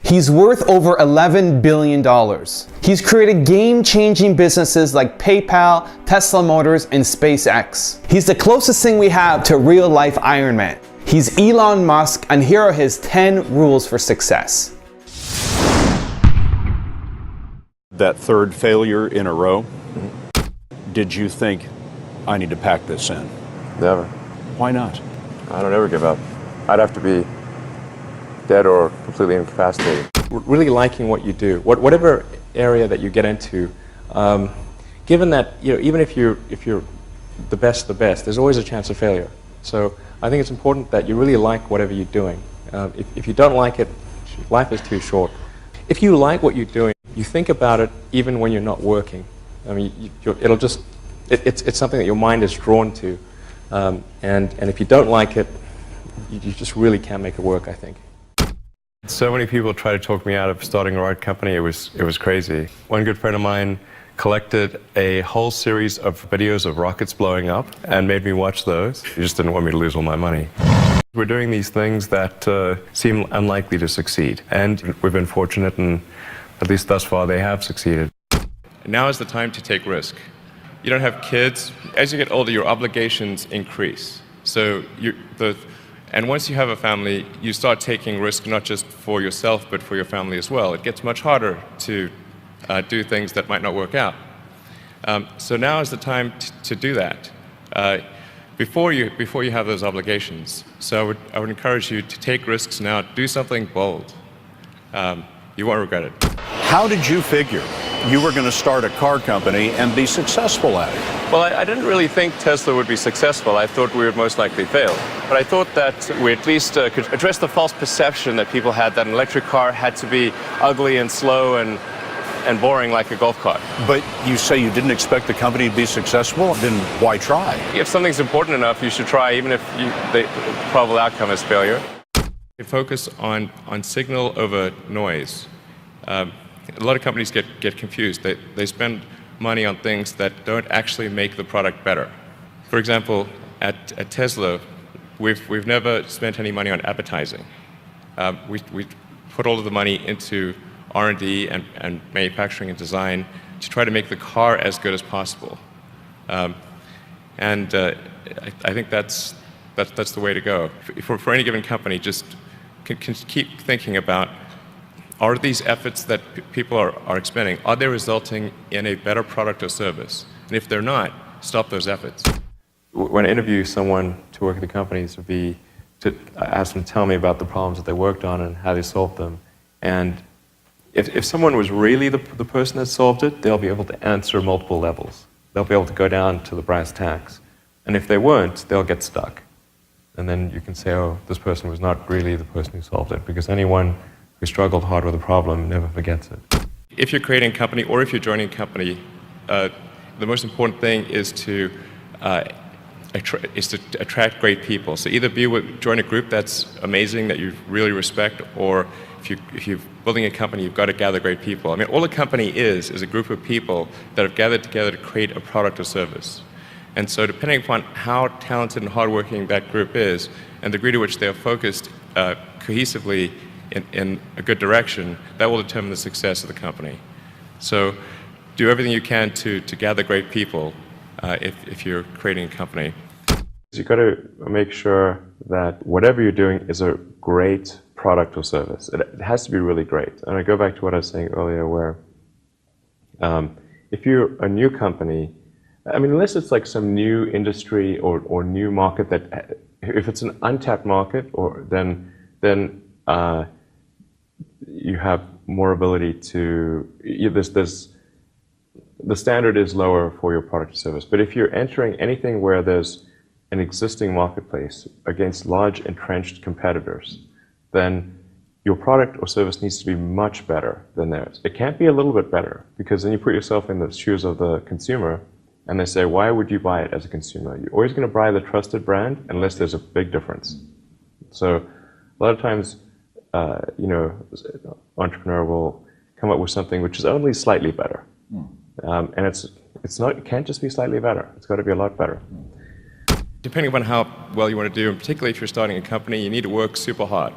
He's worth over $11 billion. He's created game-changing businesses like PayPal, Tesla Motors, and SpaceX. He's the closest thing we have to real-life Iron Man. He's Elon Musk, and here are his 10 rules for success. That third failure in a row, did you think, I need to pack this in? Never. Why not? I don't ever give up. I'd have to be dead or completely incapacitated. Really liking what you do, whatever area that you get into, given that even if you're the best, there's always a chance of failure. So I think it's important that you really like whatever you're doing. If you don't like it, life is too short. If you like what you're doing, you think about it even when you're not working. I mean, it's something that your mind is drawn to, and if you don't like it, you just really can't make it work, I think. So many people try to talk me out of starting a rocket company. It was crazy. One good friend of mine collected a whole series of videos of rockets blowing up and made me watch those. He just didn't want me to lose all my money. We're doing these things that seem unlikely to succeed, and we've been fortunate, and at least thus far they have succeeded. Now is the time to take risk. You don't have kids. As you get older, your obligations increase. So and once you have a family, you start taking risk not just for yourself, but for your family as well. It gets much harder to do things that might not work out. So now is the time to do that before you have those obligations. So I would encourage you to take risks now. Do something bold. You won't regret it. How did you figure you were going to start a car company and be successful at it? Well, I didn't really think Tesla would be successful. I thought we would most likely fail. But I thought that we at least could address the false perception that people had that an electric car had to be ugly and slow and boring like a golf cart. But you say you didn't expect the company to be successful, then why try? If something's important enough, you should try, even if the probable outcome is failure. Focus on signal over noise. A lot of companies get confused. They spend money on things that don't actually make the product better. For example, at Tesla, we've never spent any money on advertising. We put all of the money into R&D and manufacturing and design to try to make the car as good as possible. I think that's the way to go. For any given company, just can keep thinking about, are these efforts that people are expending, are they resulting in a better product or service? And if they're not, stop those efforts. When I interview someone to work at the companies, would be to ask them to tell me about the problems that they worked on and how they solved them. And if someone was really the person that solved it, they'll be able to answer multiple levels. They'll be able to go down to the brass tacks. And if they weren't, they'll get stuck. And then you can say, oh, this person was not really the person who solved it, because anyone who struggled hard with a problem never forgets it. If you're creating a company or if you're joining a company, the most important thing is to attract great people. So either join a group that's amazing, that you really respect, or if you're building a company, you've got to gather great people. I mean, all a company is a group of people that have gathered together to create a product or service. And so depending upon how talented and hardworking that group is, and the degree to which they are focused cohesively in a good direction, that will determine the success of the company. So do everything you can to gather great people if you're creating a company. You've got to make sure that whatever you're doing is a great product or service. It has to be really great. And I go back to what I was saying earlier, where if you're a new company, I mean, unless it's like some new industry or new market that, if it's an untapped market, then you have more ability to, the standard is lower for your product or service. But if you're entering anything where there's an existing marketplace against large entrenched competitors, then your product or service needs to be much better than theirs. It can't be a little bit better, because then you put yourself in the shoes of the consumer, and they say, why would you buy it as a consumer? You're always going to buy the trusted brand unless there's a big difference. So a lot of times, entrepreneur will come up with something which is only slightly better. And it can't just be slightly better. It's got to be a lot better. Depending upon how well you want to do, and particularly if you're starting a company, you need to work super hard.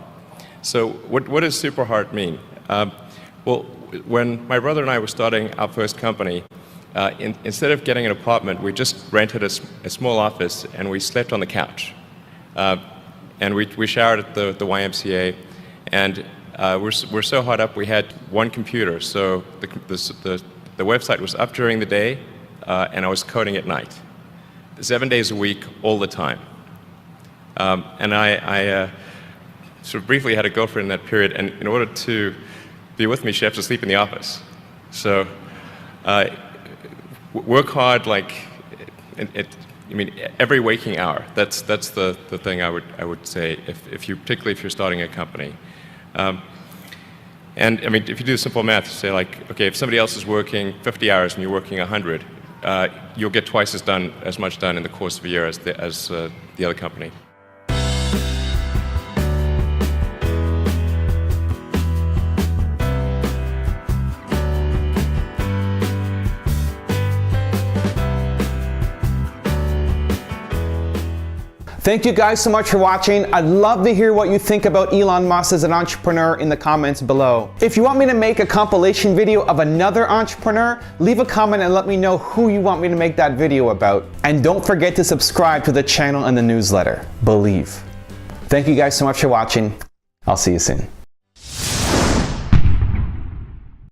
So what does super hard mean? Well, when my brother and I were starting our first company, instead of getting an apartment, we just rented a small office and we slept on the couch. And we showered at the YMCA, and we're so hot up we had one computer, so the website was up during the day, and I was coding at night, 7 days a week, all the time. And I sort of briefly had a girlfriend in that period, and in order to be with me, she had to sleep in the office. So work hard, like, I mean, every waking hour. That's the thing I would say, particularly if you're starting a company. And I mean, if you do simple math, say like, okay, if somebody else is working 50 hours and you're working 100, you'll get twice as much done in the course of a year as the other company. Thank you guys so much for watching. I'd love to hear what you think about Elon Musk as an entrepreneur in the comments below. If you want me to make a compilation video of another entrepreneur, leave a comment and let me know who you want me to make that video about. And don't forget to subscribe to the channel and the newsletter. Believe. Thank you guys so much for watching. I'll see you soon.